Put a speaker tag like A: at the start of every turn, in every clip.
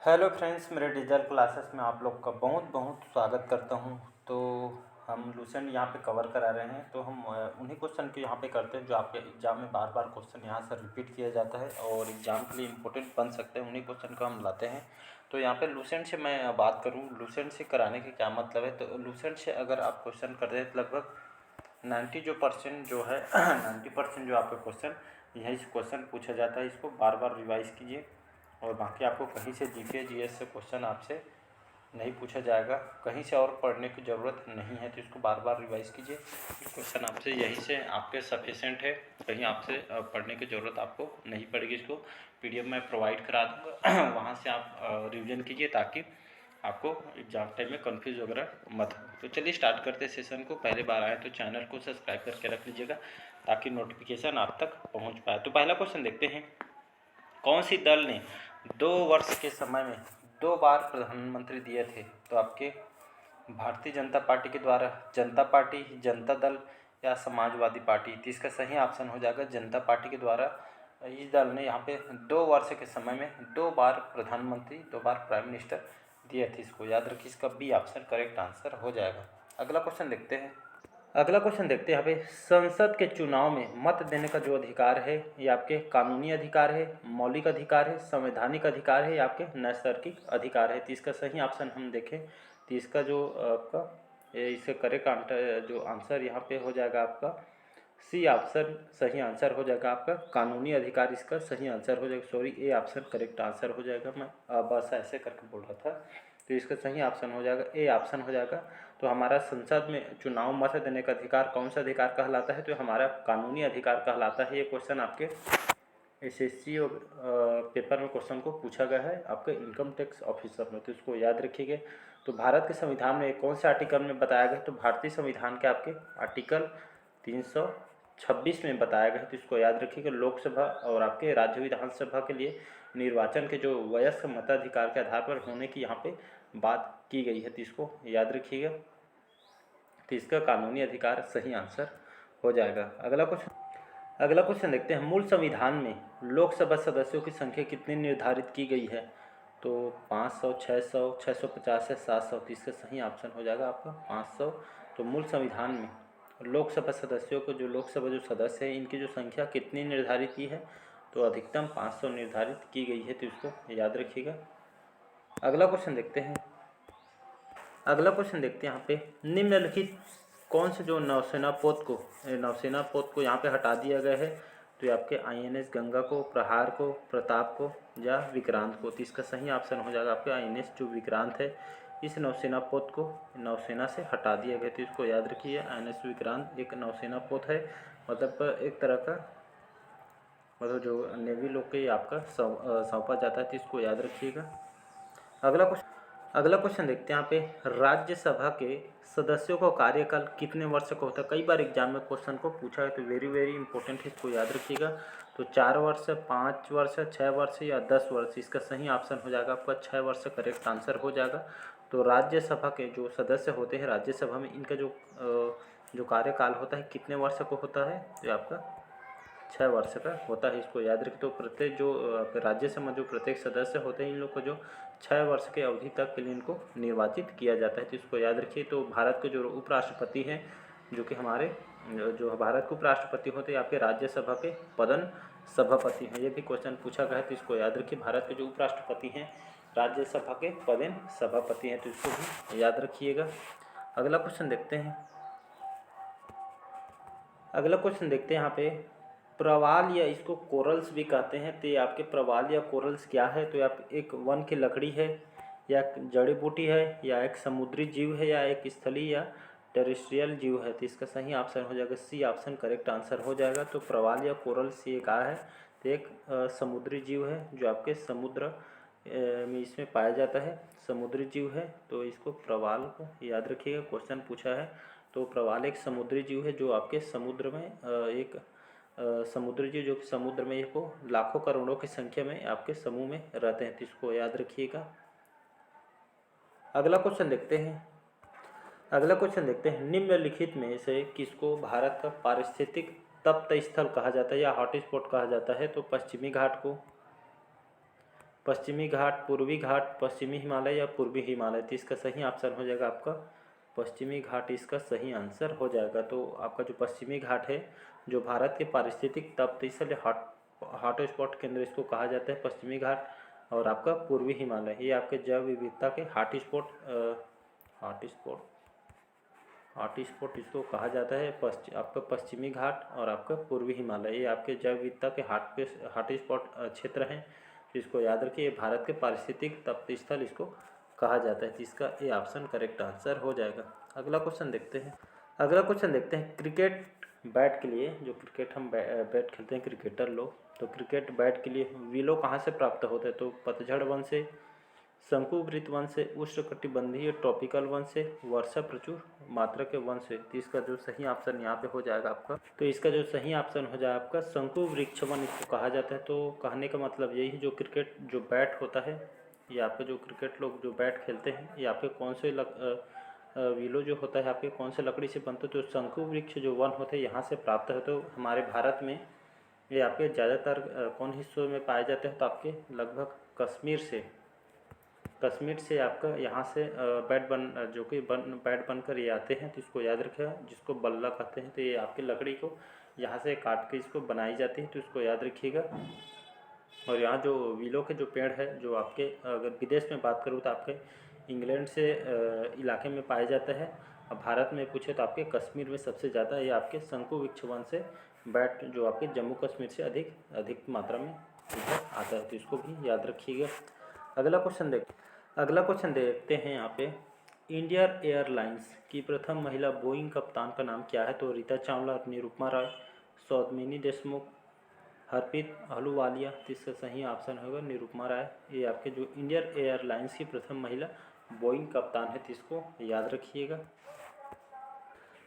A: Hello friends, मेरे digital classes में आप लोग का बहुत बहुत स्वागत करता हूं। तो हम लूसेंट यहाँ पे कवर करा रहे हैं। तो हम उन्हीं क्वेश्चन को यहाँ पे करते हैं जो आपके एग्ज़ाम में बार बार क्वेश्चन यहाँ से रिपीट किया जाता है और एग्ज़ाम के लिए इम्पोर्टेंट बन सकते हैं। उन्हीं क्वेश्चन को हम लाते हैं। तो यहाँ पे लूसेंट से मैं बात करूँ, लूसेंट से कराने के क्या मतलब है। तो लूसेंट से अगर आप क्वेश्चन करते हैं तो लगभग 90% जो है 90% जो आपका क्वेश्चन यही से क्वेश्चन पूछा जाता है। इसको बार बार रिवाइज़ कीजिए और बाकी आपको कहीं से जीके जीएस से क्वेश्चन आपसे नहीं पूछा जाएगा, कहीं से और पढ़ने की ज़रूरत नहीं है। तो इसको बार बार रिवाइज़ कीजिए। क्वेश्चन आपसे यहीं से आपके सफिशेंट है, कहीं आपसे पढ़ने की ज़रूरत आपको नहीं पड़ेगी। इसको पीडीएफ मैं प्रोवाइड करा दूँगा, वहाँ से आप रिवीजन कीजिए ताकि आपको एग्जाम टाइम में कन्फ्यूज़ वगैरह मत हो। तो चलिए स्टार्ट करते हैं सेशन को। पहले बार आए तो चैनल को सब्सक्राइब करके रख लीजिएगा ताकि नोटिफिकेशन आप तक पहुँच पाए। तो पहला क्वेश्चन देखते हैं, कौन सी दल ने 2 वर्ष के समय में 2 बार प्रधानमंत्री दिए थे। तो आपके भारतीय जनता पार्टी के द्वारा जनता पार्टी, जनता दल या समाजवादी पार्टी। तो इसका सही ऑप्शन हो जाएगा जनता पार्टी के द्वारा। इस दल ने यहाँ पे 2 वर्ष के समय में 2 बार प्रधानमंत्री, 2 बार प्राइम मिनिस्टर दिए थे। इसको याद रखिए, इसका बी ऑप्शन करेक्ट आंसर हो जाएगा। अगला क्वेश्चन देखते हैं। यहाँ पे संसद के चुनाव में मत देने का जो अधिकार है ये आपके कानूनी अधिकार है, मौलिक अधिकार है, संवैधानिक अधिकार है या आपके नैसर्गिक अधिकार है। तो इसका सही ऑप्शन हम देखें तो इसका जो आपका इसका करेक्ट जो आंसर यहाँ पे हो जाएगा आपका सी ऑप्शन सही आंसर हो जाएगा। आपका कानूनी अधिकार इसका सही आंसर हो जाएगा। Sorry, A option correct answer हो जाएगा। मैं बस ऐसे करके बोल रहा था। तो इसका सही ऑप्शन हो जाएगा, ए ऑप्शन हो जाएगा। तो हमारा संसद में चुनाव मत देने का अधिकार कौन सा अधिकार कहलाता है। तो हमारा कानूनी अधिकार कहलाता है। ये क्वेश्चन आपके एसएससी पेपर में क्वेश्चन को पूछा गया है आपके इनकम टैक्स ऑफिसर में। तो इसको याद रखिएगा। तो भारत के संविधान में कौन से आर्टिकल में बताया गया। तो भारतीय संविधान के आपके आर्टिकल 326 में बताया गया है। तो इसको याद रखिएगा। लोकसभा और आपके राज्य विधानसभा के लिए निर्वाचन के जो वयस्क मताधिकार के आधार पर होने की यहाँ पे बात की गई है। तो इसको याद रखिएगा। तो इसका कानूनी अधिकार सही आंसर हो जाएगा। अगला क्वेश्चन देखते हैं, मूल संविधान में लोकसभा सदस्यों की संख्या कितनी निर्धारित की गई है। तो 500, 600, 650 या 700। तो इसका सही ऑप्शन हो जाएगा आपका 500। तो मूल संविधान में लोकसभा सदस्यों को जो लोकसभा जो सदस्य है इनकी जो संख्या कितनी निर्धारित की है। तो अधिकतम 500 निर्धारित की गई है। तो इसको याद रखिएगा। अगला क्वेश्चन देखते हैं यहाँ पे, निम्नलिखित कौन से जो नौसेना पोत को यहाँ पे हटा दिया गया है। तो ये आपके आईएनएस गंगा को, प्रहार को, प्रताप को या विक्रांत को। तो इसका सही ऑप्शन हो जाएगा आपके आईएनएस जो विक्रांत है, इस नौसेना पोत को नौसेना से हटा दिया गया। तो इसको याद रखिए, आईएनएस विक्रांत एक नौसेना पोत है, मतलब एक तरह का मतलब जो नेवी लोग के आपका सौंपा जाता है। तो इसको याद रखिएगा। अगला क्वेश्चन देखते हैं यहाँ पे, राज्यसभा के सदस्यों का कार्यकाल कितने वर्ष का होता है। कई बार एग्जाम में क्वेश्चन को पूछा है, तो वेरी वेरी इंपॉर्टेंट है, इसको याद रखिएगा। तो 4 वर्ष, 5 वर्ष, 6 वर्ष या 10 वर्ष। इसका सही ऑप्शन हो जाएगा आपका 6 वर्ष करेक्ट आंसर हो जाएगा। तो राज्यसभा के जो सदस्य होते हैं राज्यसभा में, इनका जो कार्यकाल होता है कितने वर्ष को होता है। तो आपका 6 वर्ष का होता है। इसको याद रखें। तो प्रत्येक जो राज्यसभा जो प्रत्येक सदस्य होते हैं इन लोग को जो 6 वर्ष के अवधि तक के लिए इनको निर्वाचित किया जाता है। तो इसको याद रखिए। तो भारत के जो उपराष्ट्रपति हैं, जो कि हमारे जो भारत के उपराष्ट्रपति होते हैं आपके राज्यसभा के पदन सभापति हैं। ये भी क्वेश्चन पूछा गया है। तो इसको याद रखिए। भारत के जो उपराष्ट्रपति हैं राज्यसभा के पदन सभापति हैं। तो इसको भी याद रखिएगा। अगला क्वेश्चन देखते हैं यहाँ पे, प्रवाल या इसको कोरल्स भी कहते हैं। तो ये आपके प्रवाल या कोरल्स क्या है। तो आप एक वन की लकड़ी है या जड़ी बूटी है या एक समुद्री जीव है या एक स्थलीय या टेरेस्ट्रियल जीव है। तो इसका सही ऑप्शन हो जाएगा सी ऑप्शन करेक्ट आंसर हो जाएगा। तो प्रवाल या कोरल्स ये क्या है। तो एक समुद्री जीव है जो आपके समुद्र में इसमें पाया जाता है, समुद्री जीव है। तो इसको प्रवाल को याद रखिएगा, क्वेश्चन पूछा है। तो प्रवाल एक समुद्री जीव है जो आपके समुद्र में एक समुद्री जीव जो कि समुद्र में को लाखों करोड़ों की संख्या में आपके समूह में रहते हैं। तो इसको याद रखिएगा। अगला क्वेश्चन देखते हैं, निम्नलिखित में से किसको भारत का पारिस्थितिक तप्त स्थल कहा जाता है या हॉट स्पॉट कहा जाता है। तो पश्चिमी घाट को, पश्चिमी घाट, पूर्वी घाट, पश्चिमी हिमालय या पूर्वी हिमालय, तो इसका सही ऑप्शन हो जाएगा आपका पश्चिमी घाट इसका सही आंसर हो जाएगा। तो आपका जो पश्चिमी घाट है, जो भारत के पारिस्थितिक तप, इसलिए हॉट स्पॉट केंद्र इसको कहा जाता है पश्चिमी घाट। और आपका पूर्वी हिमालय, ये आपके जैव विविधता के हॉट स्पॉट इसको कहा जाता है। आपका पश्चिमी घाट और आपका पूर्वी हिमालय, ये आपके जैव विविधता के हॉट स्पॉट क्षेत्र हैं। तो इसको याद रखिए, ये भारत के पारिस्थितिक तप्त स्थल इसको कहा जाता है, जिसका ए ऑप्शन करेक्ट आंसर हो जाएगा। अगला क्वेश्चन देखते हैं। क्रिकेट बैट के लिए, जो क्रिकेट हम बैट खेलते हैं क्रिकेटर लोग, तो क्रिकेट बैट के लिए विलो कहाँ से प्राप्त होते हैं? तो पतझड़ वन से, शंकुवृत्त वन से, उष्णकटिबंधीय ट्रॉपिकल वन से, वर्षा प्रचुर मात्रा के वन से। तो इसका जो सही ऑप्शन यहाँ पे हो जाएगा आपका, तो इसका जो सही ऑप्शन हो जाएगा आपका शंकुवृक्ष वन इसको कहा जाता है। तो कहने का मतलब यही है, जो क्रिकेट जो बैट होता है, ये आपके जो क्रिकेट लोग जो बैट खेलते हैं, ये आपके कौन से विलो जो होता है आपके कौन से लकड़ी से बनते हैं? तो शंकुवृक्ष जो वन होते हैं यहाँ से प्राप्त है। तो हमारे भारत में ये आपके ज़्यादातर कौन हिस्सों में पाए जाते हैं? तो आपके लगभग कश्मीर से आपका यहाँ से बैट बनकर ये आते हैं। तो इसको याद रखिएगा, जिसको बल्ला कहते हैं। तो ये आपकी लकड़ी को यहाँ से काट के इसको बनाई जाती है, तो इसको याद रखिएगा। और यहाँ जो विलो के जो पेड़ है, जो आपके अगर विदेश में बात करूँ तो आपके इंग्लैंड से इलाके में पाया जाता है। अब भारत में पूछे तो आपके कश्मीर में सबसे ज़्यादा ये आपके शंकुवृक्ष वन से बैट जो आपके जम्मू कश्मीर से अधिक मात्रा में इधर आता है। तो इसको भी याद रखिएगा। अगला क्वेश्चन देखते हैं यहाँ पे। इंडियन एयरलाइंस की प्रथम महिला बोइंग कप्तान का नाम क्या है? तो रीता चावला, निरुपमा राय, सौदामिनी देशमुख, हरप्रीत अहलूवालिया। तो इसका सही ऑप्शन होगा निरुपमा राय। ये आपके जो इंडियन एयरलाइंस की प्रथम महिला बोइंग कप्तान है, तो इसको याद रखिएगा।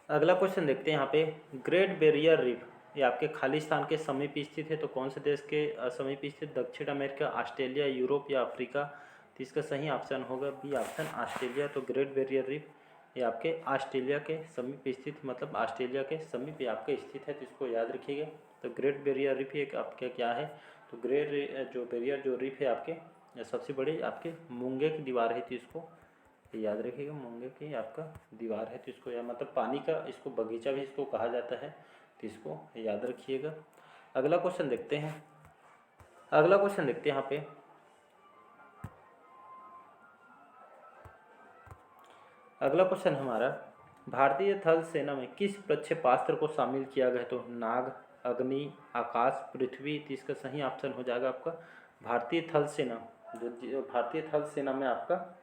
A: अगला क्वेश्चन देखते हैं यहाँ पे। ग्रेट बैरियर रीफ ये आपके खालिस्तान के समीप स्थित है। तो कौन से देश के समीप स्थित? दक्षिण अमेरिका, ऑस्ट्रेलिया, यूरोप या अफ्रीका। तो इसका सही ऑप्शन होगा बी ऑप्शन ऑस्ट्रेलिया। तो ग्रेट बैरियर रीफ ये आपके ऑस्ट्रेलिया के समीप स्थित, मतलब ऑस्ट्रेलिया के समीप ये आपके स्थित है। तो इसको याद रखिएगा। तो ग्रेट बैरियर रीफ एक आपके क्या है? तो ग्रेट जो बैरियर जो रीफ है आपके सबसे बड़ी आपके मूंगे की दीवार है। तो इसको याद रखिएगा, मूंगे की आपका दीवार है। तो इसको या मतलब पानी का इसको बगीचा भी इसको कहा जाता है। तो इसको याद रखिएगा। अगला क्वेश्चन देखते हैं यहाँ पे। अगला क्वेश्चन हमारा, भारतीय थल सेना में किस प्रक्षेपास्त्र को शामिल किया गया? तो नाग, अग्नि, आकाश, पृथ्वी। तो इसका सही ऑप्शन हो जाएगा आपका भारतीय थल सेना। जो भारतीय थल सेना में आपका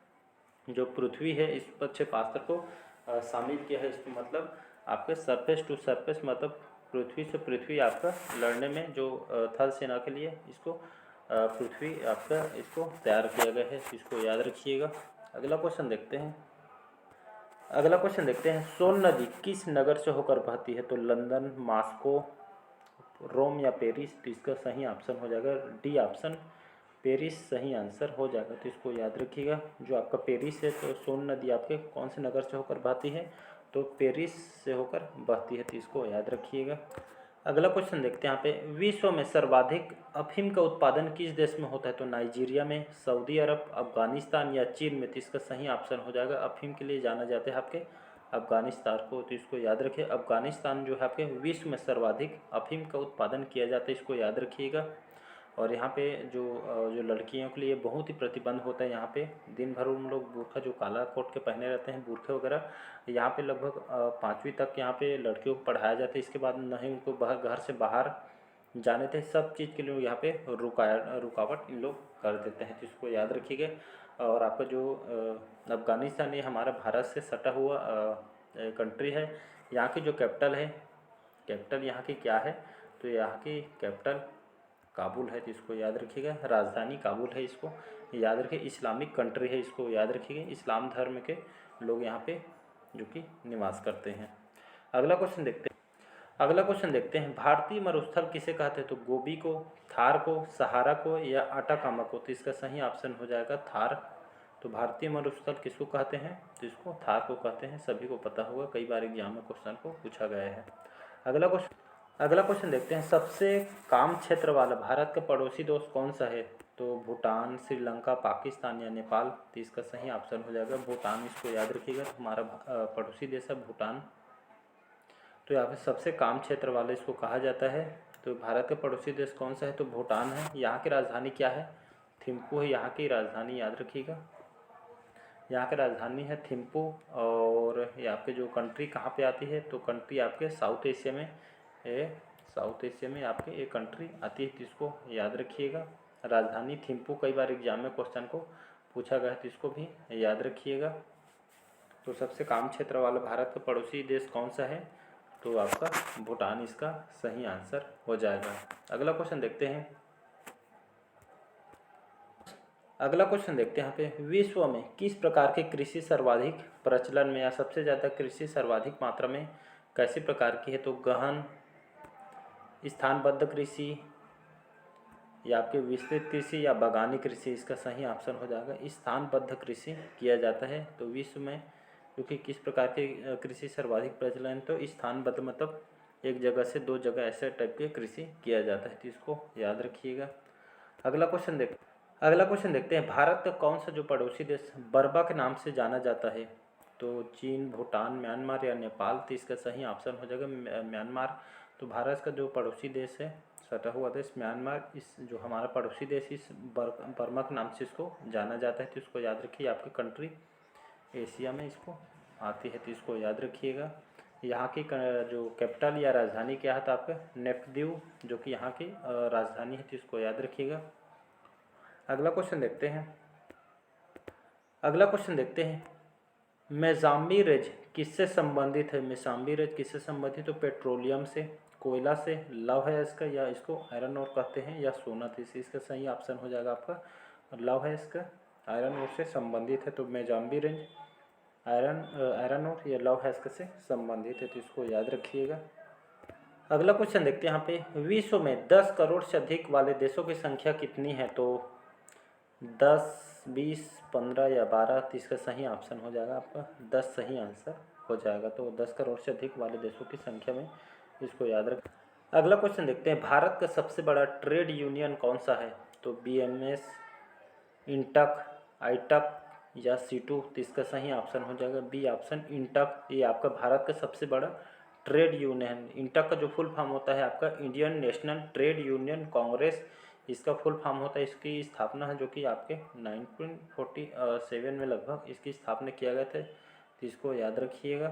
A: जो पृथ्वी है, इस प्रक्षेपास्त्र को शामिल किया है। इसको मतलब आपके सरफेस टू सरफेस, मतलब पृथ्वी से पृथ्वी आपका लड़ने में जो थल सेना के लिए इसको पृथ्वी आपका इसको तैयार किया गया है। इसको याद रखिएगा। अगला क्वेश्चन देखते हैं। सोन नदी किस नगर से होकर बहती है? तो लंदन, मॉस्को, रोम या पेरिस। तो इसका सही ऑप्शन हो जाएगा डी ऑप्शन, पेरिस सही आंसर हो जाएगा। तो इसको याद रखिएगा। जो आपका पेरिस है, तो सोन नदी आपके कौन से नगर से होकर बहती है? तो पेरिस से होकर बहती है। तो इसको याद रखिएगा। अगला क्वेश्चन देखते हैं यहाँ पे। विश्व में सर्वाधिक अफीम का उत्पादन किस देश में होता है? तो नाइजीरिया में, सऊदी अरब, अफगानिस्तान या चीन में। तो इसका सही ऑप्शन हो जाएगा, अफीम के लिए जाना जाता है आपके अफगानिस्तान को। तो इसको याद रखिए, अफगानिस्तान जो है आपके विश्व में सर्वाधिक अफीम का उत्पादन किया जाता है। इसको याद रखिएगा। और यहाँ पे जो लड़कियों के लिए बहुत ही प्रतिबंध होता है। यहाँ पे दिन भर उन लोग बुर्खा जो काला कोट के पहने रहते हैं, बुर्खे वगैरह, यहाँ पे लगभग 5वीं तक यहाँ पे लड़कियों को पढ़ाया जाता है। इसके बाद न ही उनको घर से बाहर जाने थे, सब चीज़ के लिए यहाँ पे रुकावट इन लोग कर देते हैं। तो इसको याद रखिएगा। और आपका जो अफ़गानिस्तान, ये हमारा भारत से सटा हुआ कंट्री है। यहाँ की जो कैपिटल यहाँ की क्या है? तो यहाँ की कैपिटल काबुल है। तो इसको याद रखिएगा। राजधानी काबुल है, इसको याद रखिए। इस्लामिक कंट्री है, इसको याद रखिएगा। इस्लाम धर्म के लोग यहाँ पे जो कि निवास करते हैं। अगला क्वेश्चन देखते हैं। भारतीय मरुस्थल किसे कहते हैं? तो गोबी को, थार को, सहारा को या अटाकामा को। तो इसका सही ऑप्शन हो जाएगा थार। तो भारतीय मरुस्थल किसको कहते हैं? तो इसको थार को कहते हैं। सभी को पता होगा, कई बार एग्जाम में क्वेश्चन को पूछा गया है। अगला क्वेश्चन देखते हैं। सबसे काम क्षेत्र वाला भारत का पड़ोसी देश कौन सा है? तो भूटान, श्रीलंका, पाकिस्तान या नेपाल, तो इसका सही ऑप्शन हो जाएगा भूटान। इसको याद रखिएगा, तो हमारा पड़ोसी देश है भूटान। तो यहाँ पे सबसे काम क्षेत्र वाले इसको कहा जाता है। तो भारत का पड़ोसी देश कौन सा है, तो भूटान है। यहाँ की राजधानी क्या है, थिम्पू है यहाँ की राजधानी, याद रखिएगा। यहाँ की राजधानी है थिम्पू। और ये आपके जो कंट्री कहाँ पे आती है, तो कंट्री आपके साउथ एशिया में है। साउथ एशिया में आपके एक कंट्री आती है, तो इसको याद रखिएगा। राजधानी थिम्पू कई बार एग्जाम में क्वेश्चन को पूछा गया है, तो इसको भी याद रखिएगा। तो सबसे काम क्षेत्र वाला भारत का पड़ोसी देश कौन सा है, तो आपका भूटान इसका सही आंसर हो जाएगा। अगला क्वेश्चन देखते हैं। अगला क्वेश्चन देखते हैं यहाँ पे, विश्व में किस प्रकार के कृषि सर्वाधिक प्रचलन में या सबसे ज़्यादा कृषि सर्वाधिक मात्रा में कैसे प्रकार की है, तो गहन, स्थानबद्ध कृषि या आपके विस्तृत कृषि या बागानी कृषि, इसका सही ऑप्शन हो जाएगा स्थानबद्ध कृषि किया जाता है। तो विश्व में क्योंकि किस प्रकार के कृषि सर्वाधिक प्रचलन, तो स्थानबद्ध मतलब एक जगह से दो जगह ऐसे टाइप के कृषि किया जाता है, तो इसको याद रखिएगा। अगला क्वेश्चन देखते हैं, भारत का कौन सा जो पड़ोसी देश बर्मा के नाम से जाना जाता है, तो चीन, भूटान, म्यांमार या नेपाल, तो इसका सही ऑप्शन हो जाएगा म्यांमार। तो भारत का जो पड़ोसी देश है सटा हुआ देश म्यांमार, इस जो हमारा पड़ोसी देश इस बर्मा के नाम से इसको जाना जाता है, तो इसको याद रखिए। आपकी कंट्री एशिया में इसको आती है, तो इसको याद रखिएगा। यहाँ की जो कैपिटल या राजधानी क्या है, तो आपका नेप्यू जो कि यहाँ की राजधानी है, तो इसको याद रखिएगा। अगला क्वेश्चन देखते हैं। मोजाम्बिक किससे संबंधित है, मोजाम्बिक किससे संबंधित, तो पेट्रोलियम से, कोयला से, लौह है इसका, या इसको आयरन ओर कहते हैं, या सोना, तो इसका सही ऑप्शन हो जाएगा आपका लौह है इसका, आयरन ओर से संबंधित है। तो मोजाम्बिक आयरन ओर या लौह है इसका से संबंधित है, तो इसको याद रखिएगा। अगला क्वेश्चन देखते हैं यहाँ पे, विश्व में 10 करोड़ से अधिक वाले देशों की संख्या कितनी है, तो 10, 20, 15 या 12, तो इसका सही ऑप्शन हो जाएगा आपका 10 सही आंसर हो जाएगा। तो 10 करोड़ से अधिक वाले देशों की संख्या में इसको याद रख। अगला क्वेश्चन देखते हैं, भारत का सबसे बड़ा ट्रेड यूनियन कौन सा है, तो BMS, इंटक, आईटक या C2, तो इसका सही ऑप्शन हो जाएगा बी ऑप्शन इंटक। ये आपका भारत का सबसे बड़ा ट्रेड यूनियन। इंटक का जो फुल फॉर्म होता है आपका Indian national trade union Congress, इसका फुल फॉर्म होता है। इसकी स्थापना है जो कि आपके 1947 में लगभग इसकी स्थापना किया गया था, तो इसको याद रखिएगा।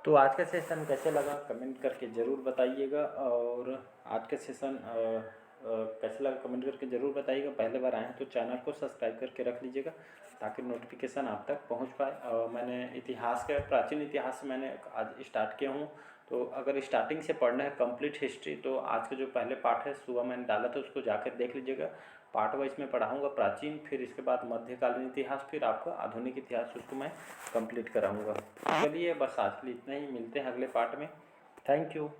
A: तो आज का सेशन कैसे लगा कमेंट करके ज़रूर बताइएगा, और आज का सेशन कैसे लगा कमेंट करके ज़रूर बताइएगा। पहले बार आए हैं तो चैनल को सब्सक्राइब करके रख लीजिएगा ताकि नोटिफिकेशन आप तक पहुंच पाए। मैंने इतिहास का प्राचीन इतिहास से मैंने आज स्टार्ट किया हूं, तो अगर स्टार्टिंग से पढ़ना है कंप्लीट हिस्ट्री, तो आज के जो पहले पार्ट है सुबह मैंने डाला था उसको जाकर देख लीजिएगा। पार्ट वाइज में पढ़ाऊँगा प्राचीन, फिर इसके बाद मध्यकालीन इतिहास, फिर आपका आधुनिक इतिहास, उसको मैं कंप्लीट कराऊँगा। चलिए बस आज के लिए इतना ही, मिलते हैं अगले पार्ट में। Thank you.